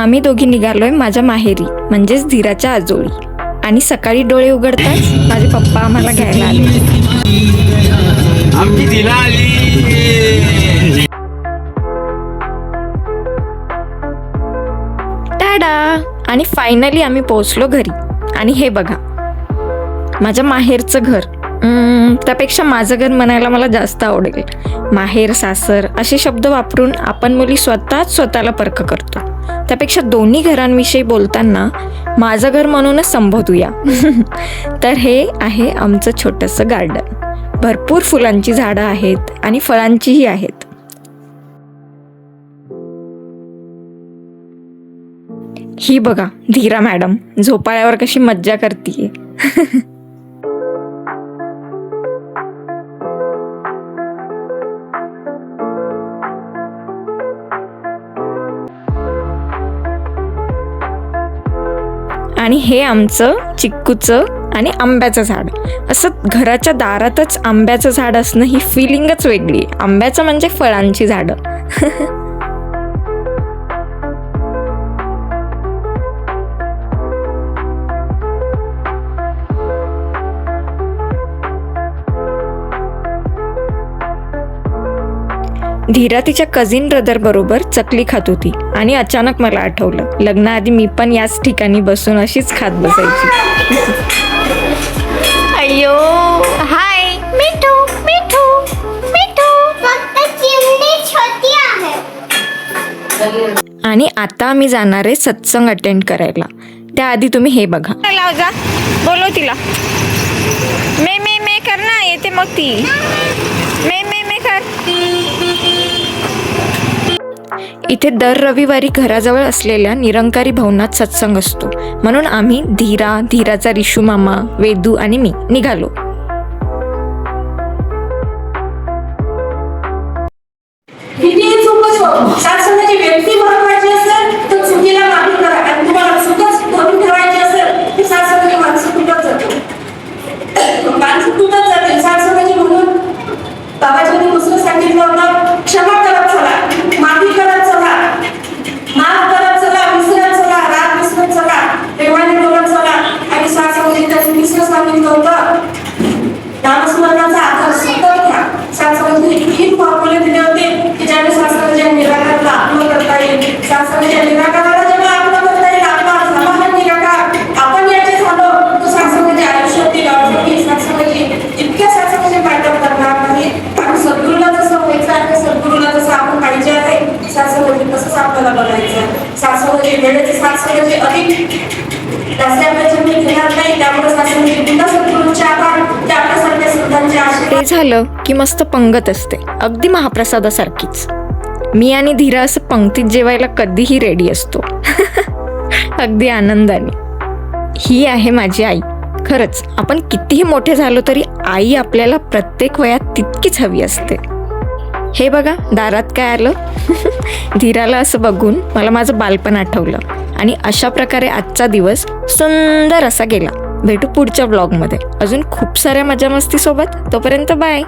आम्ही दोघी निघालोय माझ्या माहेरी म्हणजेच धीराच्या आजोळी. आणि सकाळी डोळे उघडताच माझे पप्पा आम्हाला घ्यायला आले. आमची धीरा आली. टाडा. आणि फायनली आम्ही पोहोचलो घरी. आणि हे बघा माझ्या माहेरचं घर. त्यापेक्षा माझं घर म्हणायला मला जास्त आवडेल. माहेर सासर असे शब्द वापरून आपण मुली स्वतःला परख करतो. त्यापेक्षा दोन्ही घरांविषयी बोलताना माझं घर म्हणूनच संबोधूया. तर हे आहे आमचं छोटंसं गार्डन. भरपूर फुलांची झाडं आहेत आणि फळांचीही आहेत. ही बघा धीरा मॅडम झोपाळ्यावर कशी मज्जा करतीये. आणि हे आमचं चिक्कूचं आणि आंब्याचं झाड. असं घराच्या दारातच आंब्याचं झाड असणं ही फिलिंगच वेगळी आहे. आंब्याचं म्हणजे फळांची झाडं. धीरा तिच्या कझिन ब्रदर बरोबर चकली खात होती आणि अचानक मला आठवलं लग्नाआधी मी पण याच ठिकाणी बसून अशीच खात बसायची. अय्यो हाय मिठू मिठू मिठू. आणि आता आम्ही जाणार आहे सत्संग अटेंड करायला. त्याआधी तुम्ही हे बघा. जा बोलव तिला. मे कर ना येते मग ती. मे कर. इथे दर रविवारी घराजवळ असलेल्या निरंकारी भवनात सत्संग असतो. म्हणून आम्ही धीराचा रिशू मामा, वेदू आणि मी निघालो. सत्संगाची व्यक्ती महत्वाची असेल तर चुकीला माफी करा. आणि तुम्हाला चुकच धरून ठेवायची असेल तर सत्संगाची माणसं तुटत जाते. सत्संगाची म्हणून बाबाजींनी दुसरं सांगितलं होतं क्षमा करत चला, माफी करत चला, माफ करत चला, विसरत चला, राग विसरत चला, प्रेमाने बोलत चला. आणि सत्संगाची तिसरं सांगितलं होतं नामस्मरणाचा आधार सतत घ्या. सत्संगाची 3 फॉर्म्युले दिले होते की ज्याने सत्संगाच्या निराकाराला आपलं करता येईल. सत्संगाच्या निराकाराला जेव्हा आपलं करता येईल, आपला समाधान निराकार आपण याचे झालो तर सत्संगाच्या आयुष्यातील अडचणी सत्संगाची इतक्या सत्संगाचे पाठक करणार नाही. आणि सद्गुरूला जसं व्हायचं आहे, सद्गुरूला जसं आपण पाहिजे आहे, सत्संगाचे तसंच आपल्याला बनायचं. सत्संगाचे वेळेचे सत्संगाचे अधिक ते झालं की मस्त पंगत असते अगदी महाप्रसादासारखीच. मी आणि धीरा असं पंक्तीत जेवायला कधीही रेडी असतो. अगदी आनंदाने. ही आहे माझी आई. खरंच आपण कितीही मोठे झालो तरी आई आपल्याला प्रत्येक वयात तितकीच हवी असते. हे बघा दारात काय आलं. धीराला असं बघून मला माझं बालपण आठवलं. आणि अशा प्रकारे आजचा दिवस सुंदर असा गेला. भेटू पुढच्या ब्लॉगमध्ये अजून खूप साऱ्या मजा मस्ती सोबत. तोपर्यंत बाय.